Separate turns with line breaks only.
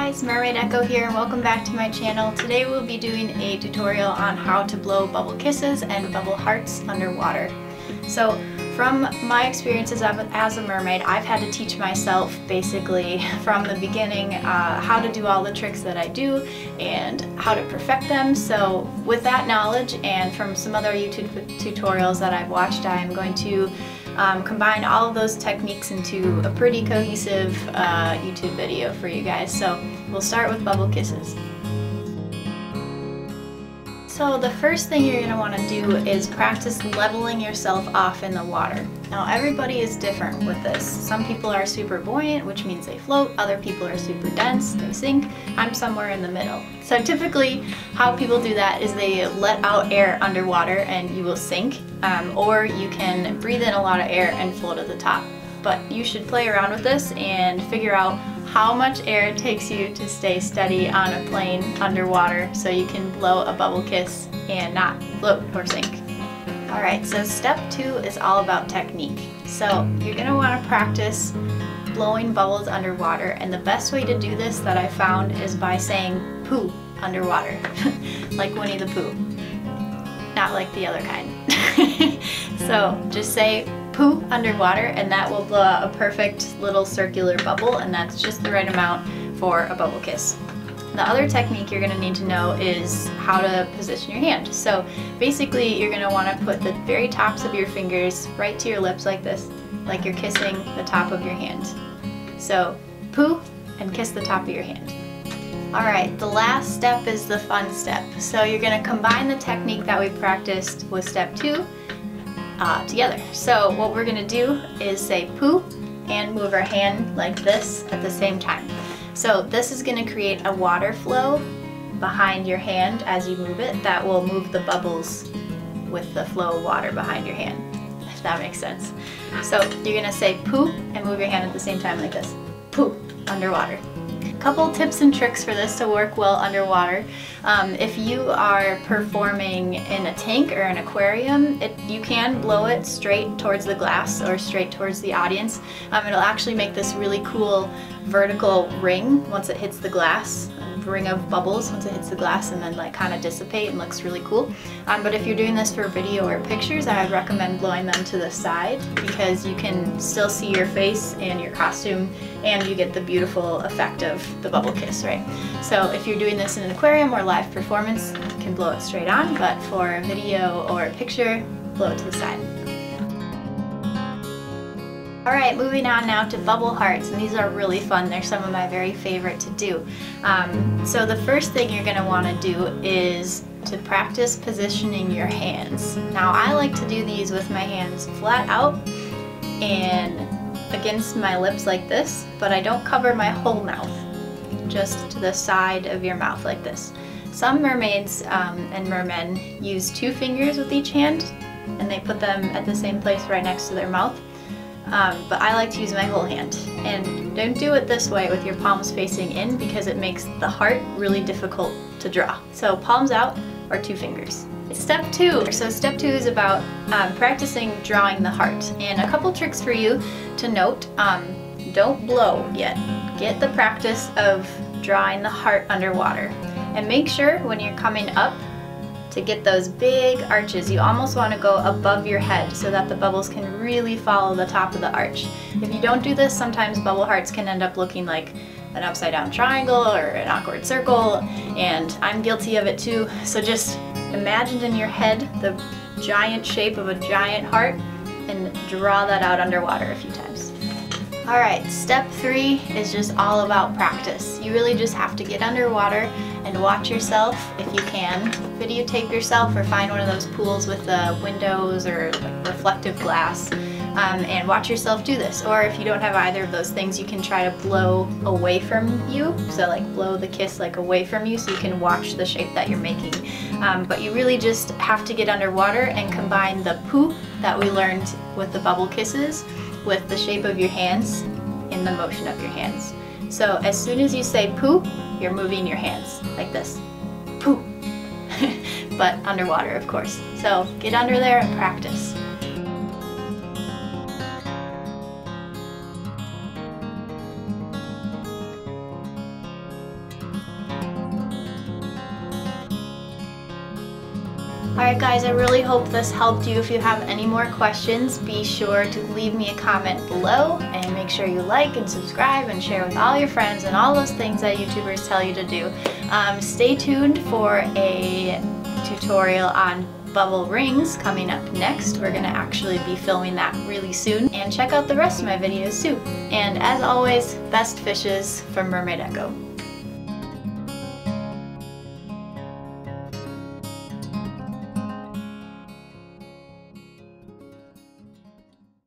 guys, Mermaid Echo here and welcome back to my channel. Today we'll be doing a tutorial on how to blow bubble kisses and bubble hearts underwater. So from my experiences as a mermaid, I've had to teach myself basically from the beginning how to do all the tricks that I do and how to perfect them. So with that knowledge and from some other YouTube tutorials that I've watched, I'm going to combine all of those techniques into a pretty cohesive YouTube video for you guys. So we'll start with bubble kisses. So the first thing you're going to want to do is practice leveling yourself off in the water. Now everybody is different with this. Some people are super buoyant, which means they float. Other people are super dense, they sink. I'm somewhere in the middle. So typically how people do that is they let out air underwater and you will sink, or you can breathe in a lot of air and float at the top. But you should play around with this and figure out how much air it takes you to stay steady on a plane underwater so you can blow a bubble kiss and not float or sink. Alright, so step 2 is all about technique. So you're going to want to practice blowing bubbles underwater, and the best way to do this that I found is by saying poo underwater, like Winnie the Pooh. Not like the other kind. So just say poo underwater and that will blow out a perfect little circular bubble, and that's just the right amount for a bubble kiss. The other technique you're going to need to know is how to position your hand. So basically you're going to want to put the very tops of your fingers right to your lips like this, like you're kissing the top of your hand. So poo and kiss the top of your hand. Alright, the last step is the fun step. So you're going to combine the technique that we practiced with step 2 together. So what we're going to do is say poo and move our hand like this at the same time. So this is going to create a water flow behind your hand as you move it that will move the bubbles with the flow of water behind your hand, if that makes sense. So you're going to say poo and move your hand at the same time like this. Poo underwater. Couple tips and tricks for this to work well underwater. If you are performing in a tank or an aquarium, you can blow it straight towards the glass or straight towards the audience. It'll actually make this really cool vertical ring once it hits the glass, a ring of bubbles once it hits the glass, and then like kind of dissipate and looks really cool. But if you're doing this for video or pictures, I would recommend blowing them to the side because you can still see your face and your costume and you get the beautiful effect of the bubble kiss, right? So if you're doing this in an aquarium or live performance, you can blow it straight on, but for video or a picture, blow it to the side. Alright, moving on now to bubble hearts, and these are really fun. They're some of my very favorite to do. So the first thing you're going to want to do is to practice positioning your hands. Now I like to do these with my hands flat out and against my lips like this, but I don't cover my whole mouth, just to the side of your mouth like this. Some mermaids and mermen use 2 fingers with each hand and they put them at the same place right next to their mouth. But I like to use my whole hand. And don't do it this way with your palms facing in because it makes the heart really difficult to draw. So palms out or 2 fingers. Step 2. So step 2 is about practicing drawing the heart. And a couple tricks for you to note. Don't blow yet. Get the practice of drawing the heart underwater. And make sure when you're coming up to get those big arches, you almost want to go above your head so that the bubbles can really follow the top of the arch. If you don't do this, sometimes bubble hearts can end up looking like an upside down triangle or an awkward circle, and I'm guilty of it too. So just imagine in your head the giant shape of a giant heart and draw that out underwater a few times. Alright, step 3 is just all about practice. You really just have to get underwater and watch yourself if you can. Videotape yourself or find one of those pools with the windows or like reflective glass and watch yourself do this. Or if you don't have either of those things, you can try to blow away from you. So like blow the kiss like away from you so you can watch the shape that you're making. But you really just have to get underwater and combine the poo that we learned with the bubble kisses with the shape of your hands in the motion of your hands. So as soon as you say poo, you're moving your hands like this. Poo. But underwater, of course. So get under there and practice. Alright guys, I really hope this helped you. If you have any more questions, be sure to leave me a comment below, and make sure you like and subscribe and share with all your friends and all those things that YouTubers tell you to do. Stay tuned for a tutorial on bubble rings coming up next. We're gonna actually be filming that really soon, and check out the rest of my videos too. And as always, best fishes from Mermaid Echo.